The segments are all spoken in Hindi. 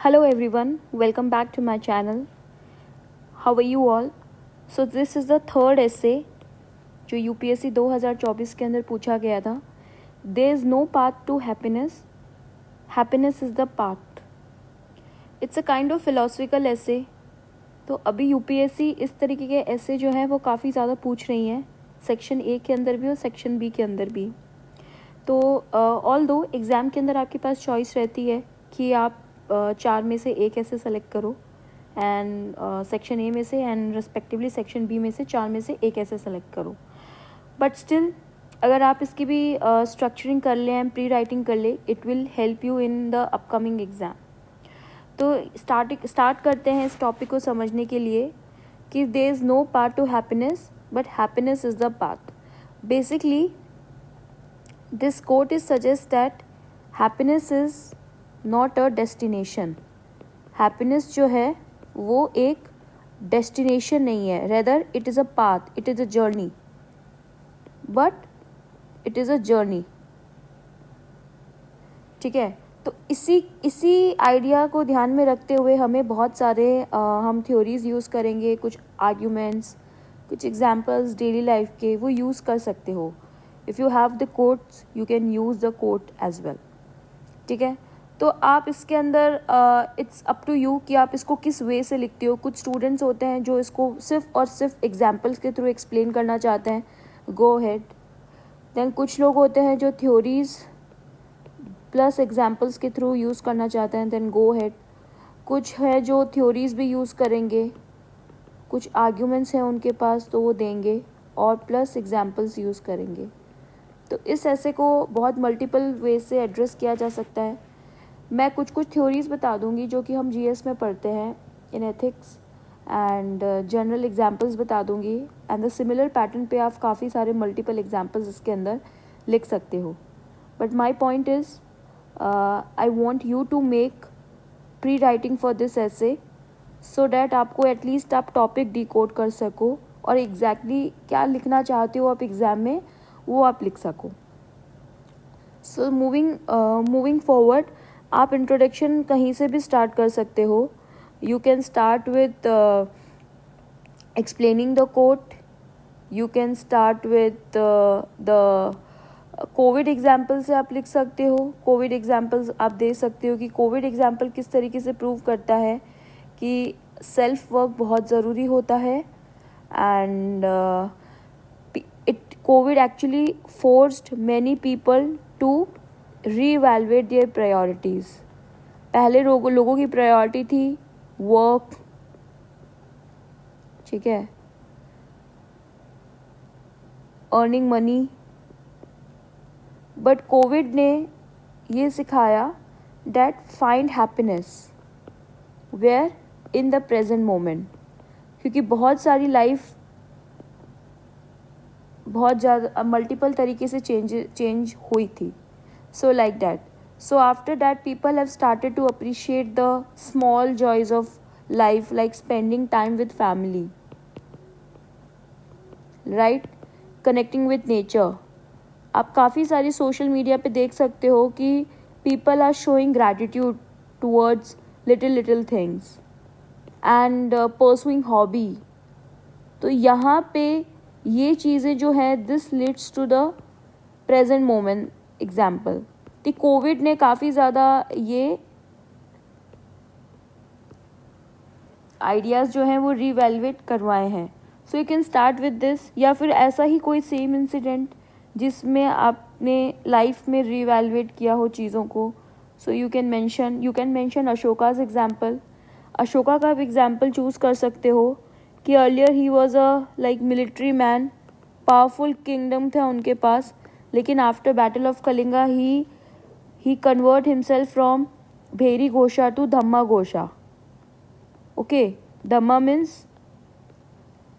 Hello everyone, welcome back to my channel. How are you all? So this is the third essay जो यूपीएससी 2024 के अंदर पूछा गया था. There is no path to happiness. Happiness is the path. It's a kind of philosophical essay. तो अभी यूपीएससी इस तरीके के ऐसे जो है वो काफ़ी ज़्यादा पूछ रही हैं, सेक्शन ए के अंदर भी और सेक्शन बी के अंदर भी. तो ऑल दो एग्ज़ाम के अंदर आपके पास चॉइस रहती है कि आप चार में से एक ऐसे सेलेक्ट करो एंड सेक्शन ए में से एंड रिस्पेक्टिवली सेक्शन बी में से चार में से एक ऐसे सेलेक्ट करो. बट स्टिल अगर आप इसकी भी स्ट्रक्चरिंग कर लें एंड प्री राइटिंग कर ले, it will help you in the upcoming exam. तो स्टार्ट करते हैं इस टॉपिक को समझने के लिए कि there is no path to happiness but happiness is the path. Basically this quote is suggest that happiness is not a destination. Happiness जो है वो एक डेस्टिनेशन नहीं है, rather it is a path, it is a journey, but it is a journey. ठीक है, तो इसी आइडिया को ध्यान में रखते हुए हमें बहुत सारे हम थ्योरीज़ यूज़ करेंगे, कुछ आर्ग्यूमेंट्स, कुछ एग्जांपल्स डेली लाइफ के वो यूज़ कर सकते हो. If you have the quotes you can use the quote as well. ठीक है, तो आप इसके अंदर इट्स अप टू यू कि आप इसको किस वे से लिखते हो. कुछ स्टूडेंट्स होते हैं जो इसको सिर्फ और सिर्फ एग्जांपल्स के थ्रू एक्सप्लेन करना चाहते हैं, गो हेड. देन कुछ लोग होते हैं जो थ्योरीज़ प्लस एग्जांपल्स के थ्रू यूज़ करना चाहते हैं, देन गो हेड. कुछ है जो थ्योरीज़ भी यूज़ करेंगे, कुछ आर्ग्यूमेंट्स हैं उनके पास तो वो देंगे और प्लस एग्जांपल्स यूज़ करेंगे. तो इस ऐसे को बहुत मल्टीपल वे से एड्रेस किया जा सकता है. मैं कुछ थ्योरीज़ बता दूंगी जो कि हम जीएस में पढ़ते हैं इन एथिक्स, एंड जनरल एग्जांपल्स बता दूंगी. एंड द सिमिलर पैटर्न पे आप काफ़ी सारे मल्टीपल एग्जांपल्स इसके अंदर लिख सकते हो. But my point is I want you to make pre writing for this essay so that आपको एटलीस्ट आप टॉपिक डिकोड कर सको और एग्जैक्टली क्या लिखना चाहते हो आप एग्ज़ाम में वो आप लिख सको. सो मूविंग फॉरवर्ड आप इंट्रोडक्शन कहीं से भी स्टार्ट कर सकते हो. You can start with explaining the quote. You can start with the Covid example से आप लिख सकते हो. कोविड एग्जाम्पल्स आप दे सकते हो कि कोविड एग्जाम्पल किस तरीके से प्रूव करता है कि सेल्फ वर्क बहुत ज़रूरी होता है and Covid actually forced many people to reevaluate their priorities. पहले लोगों की प्रायोरिटी थी वर्क, ठीक है, अर्निंग मनी. बट कोविड ने ये सिखाया that find happiness where in the present moment. क्योंकि बहुत सारी लाइफ बहुत ज़्यादा मल्टीपल तरीके से चेंज हुई थी. So like that. So after that people have started to appreciate the small joys of life like spending time with family, right, connecting with nature. आप काफ़ी सारी सोशल मीडिया पे देख सकते हो कि people are showing gratitude towards little things and pursuing hobby. तो यहाँ पे ये चीज़ें जो है this leads to the present moment example. तो कोविड ने काफ़ी ज़्यादा ये आइडियाज़ जो हैं वो रीवैल्यूएट करवाए हैं. सो you can start with this, या फिर ऐसा ही कोई सेम इंसिडेंट जिसमें आपने लाइफ में रीवैल्यूएट किया हो चीज़ों को. So you can mention Ashoka's example. Ashoka का आप एग्जाम्पल चूज़ कर सकते हो कि earlier he was a like military man, powerful kingdom था उनके पास, लेकिन after battle of Kalinga he convert himself from bheri ghosha to dhamma ghosha. Okay, dhamma means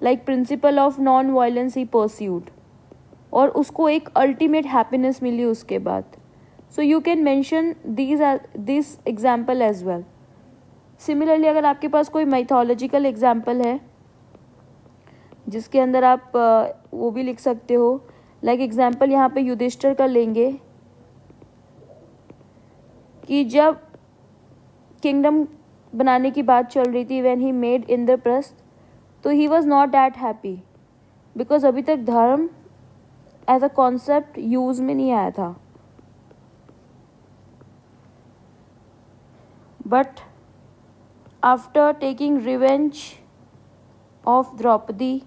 like principle of non violence he pursued, और उसको एक अल्टीमेट हैप्पीनेस मिली उसके बाद. So you can mention this example as well. Similarly अगर आपके पास कोई माइथोलॉजिकल एग्जाम्पल है जिसके अंदर आप वो भी लिख सकते हो. लाइक एग्जाम्पल यहाँ पे युधिष्ठिर का लेंगे कि जब किंगडम बनाने की बात चल रही थी, व्हेन ही मेड इंद्रप्रस्थ, तो he was not that happy, because अभी तक धर्म एज अ कॉन्सेप्ट यूज में नहीं आया था. But after taking revenge of Draupadi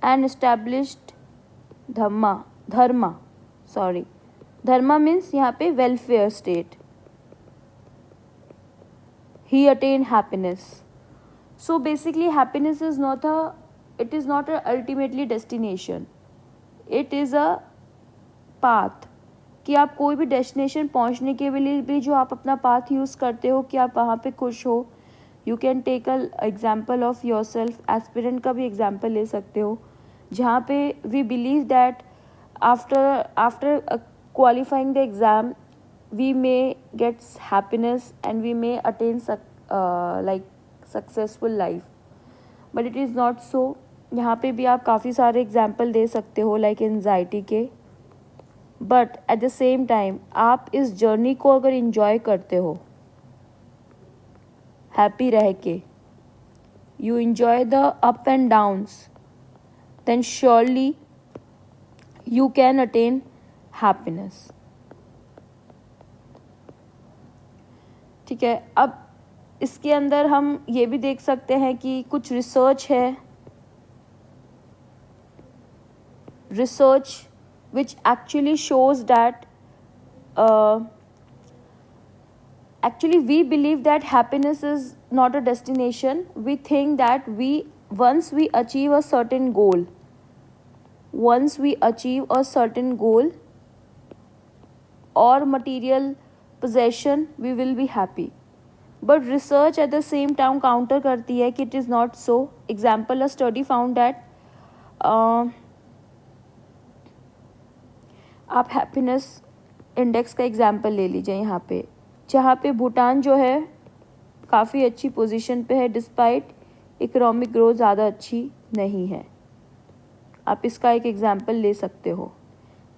and established dharma means यहाँ पे welfare state, he attained happiness. So basically happiness is not a ultimately destination, it is a path. कि आप कोई भी डेस्टिनेशन पहुंचने के लिए भी जो आप अपना पाथ यूज़ करते हो कि आप वहाँ पे खुश हो. You can take a example of yourself, aspirant का भी एग्जाम्पल ले सकते हो, जहाँ पे we believe that after qualifying the exam we may gets happiness and we may attain like successful life. But it is not so. यहाँ पे भी आप काफ़ी सारे एग्जाम्पल दे सकते हो लाइक एंजाइटी के. But at the same time आप इस जर्नी को अगर इंजॉय करते हो हैप्पी रह के, you enjoy the up and downs, then surely you can attain happiness. ठीक है. अब इसके अंदर हम ये भी देख सकते हैं कि कुछ रिसर्च है, research which actually shows that actually we believe that happiness is not a destination. We think that once we achieve a certain goal or material possession, we will be happy. But research at the same time counter करती है कि it is not so. Example, a study found that आप हैप्पीनेस इंडेक्स का एग्जाम्पल ले लीजिए यहाँ पे, जहाँ पे भूटान जो है काफ़ी अच्छी पोजीशन पे है डिस्पाइट इकोनॉमिक ग्रोथ ज़्यादा अच्छी नहीं है. आप इसका एक एग्जाम्पल ले सकते हो.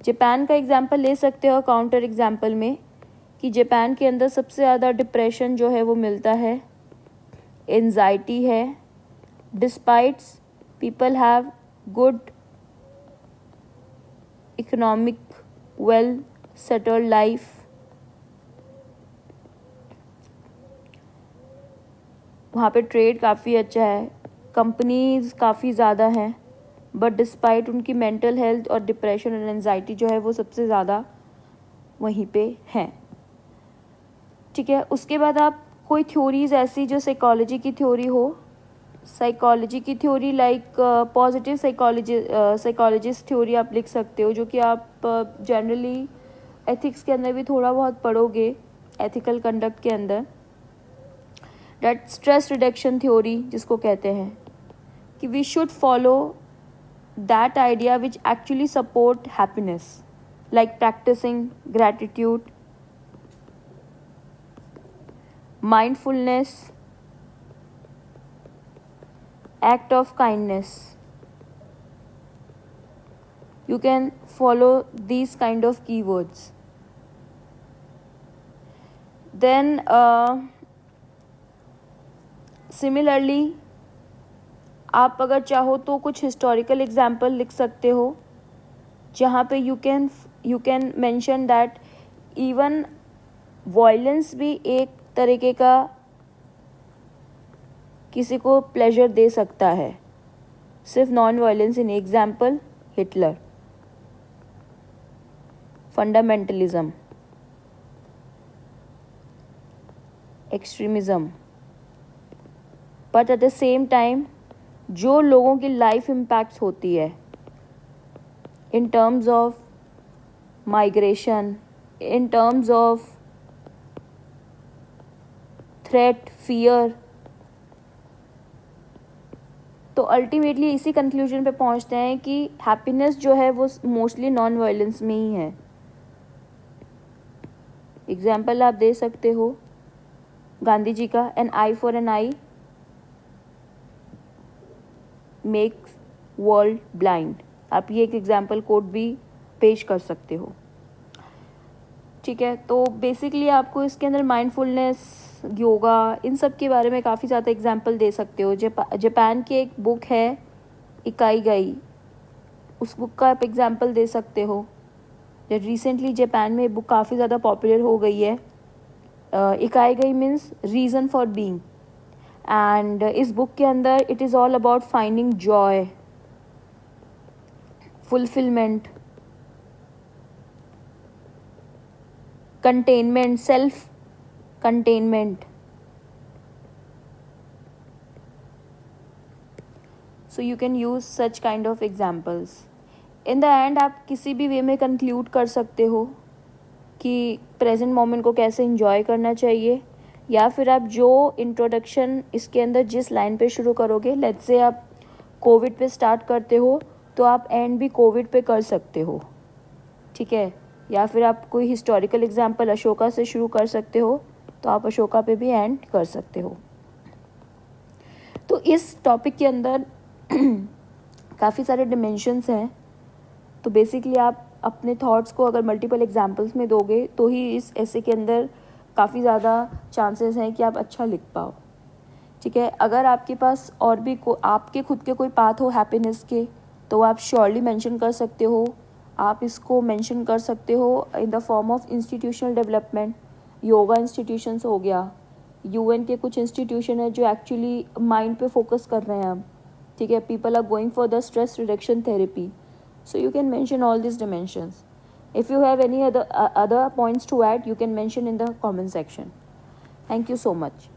जापान का एग्जाम्पल ले सकते हो काउंटर एग्जाम्पल में, कि जापान के अंदर सबसे ज़्यादा डिप्रेशन जो है वो मिलता है, एंजाइटी है, despites people have good economic well settled life. वहाँ पे ट्रेड काफ़ी अच्छा है, कंपनीज काफ़ी ज़्यादा हैं, बट डिस्पाइट उनकी मेंटल हेल्थ और डिप्रेशन और एंजाइटी जो है वो सबसे ज़्यादा वहीं पे हैं. ठीक है. उसके बाद आप कोई थ्योरीज ऐसी जो साइकोलॉजी की थ्योरी हो, साइकोलॉजी की theory like positive psychologist theory आप लिख सकते हो, जो कि आप जनरली एथिक्स के अंदर भी थोड़ा बहुत पढ़ोगे, एथिकल कंडक्ट के अंदर. डेट स्ट्रेस रिडक्शन थ्योरी जिसको कहते हैं, कि we should follow that idea which actually support happiness, like practising gratitude, mindfulness, act of kindness. You can follow these kind of keywords. Then similarly आप अगर चाहो तो कुछ हिस्टोरिकल एग्जाम्पल लिख सकते हो, जहाँ पे you can mention that even violence भी एक तरीके का किसी को प्लेजर दे सकता है, सिर्फ non violence. In example Hitler, fundamentalism, extremism. But at the same time जो लोगों की लाइफ इम्पैक्ट्स होती है in terms of migration, in terms of threat, fear, तो अल्टीमेटली इसी कंक्लूजन पे पहुंचते हैं कि हैप्पीनेस जो है वो मोस्टली नॉन वायलेंस में ही है. एग्जाम्पल आप दे सकते हो गांधी जी का, an eye for an eye makes world blind. आप ये एक एग्जाम्पल कोड भी पेश कर सकते हो. ठीक है, तो बेसिकली आपको इसके अंदर माइंडफुलनेस, योगा, इन सब के बारे में काफ़ी ज़्यादा एग्जांपल दे सकते हो। जापान की एक बुक है इकाईगाई, उस बुक का आप एग्जांपल दे सकते हो। रिसेंटली जापान में बुक काफ़ी ज़्यादा पॉपुलर हो गई है। Ikigai means reason for being, and इस बुक के अंदर it is all about finding joy, fulfilment, containment, self containment. So you can use such kind of examples. In the end आप किसी भी वे में कंक्लूड कर सकते हो कि प्रेजेंट मोमेंट को कैसे इंजॉय करना चाहिए, या फिर आप जो इंट्रोडक्शन इसके अंदर जिस लाइन पे शुरू करोगे, लेट्स से आप कोविड पे स्टार्ट करते हो तो आप एंड भी कोविड पे कर सकते हो, ठीक है। या फिर आप कोई हिस्टोरिकल एग्जाम्पल अशोका से शुरू कर सकते हो तो आप अशोका पे भी एंड कर सकते हो। तो इस टॉपिक के अंदर काफ़ी सारे डिमेंशंस हैं, तो बेसिकली आप अपने थॉट्स को अगर मल्टीपल एग्जाम्पल्स में दोगे तो ही इस ऐसे के अंदर काफ़ी ज़्यादा चांसेस हैं कि आप अच्छा लिख पाओ, ठीक है। अगर आपके पास और भी आपके खुद के कोई पाथ हो हैप्पीनेस के, तो आप श्योरली मेंशन कर सकते हो। आप इसको मेंशन कर सकते हो in the form of institutional development. Yoga institutions हो गया, यूएन के कुछ इंस्टीट्यूशन है जो एक्चुअली माइंड पे फोकस कर रहे हैं अब, ठीक है। People are going for the stress reduction therapy, so you can mention all this dimensions. If you have any other points to add, you can mention in the comment section. Thank you so much.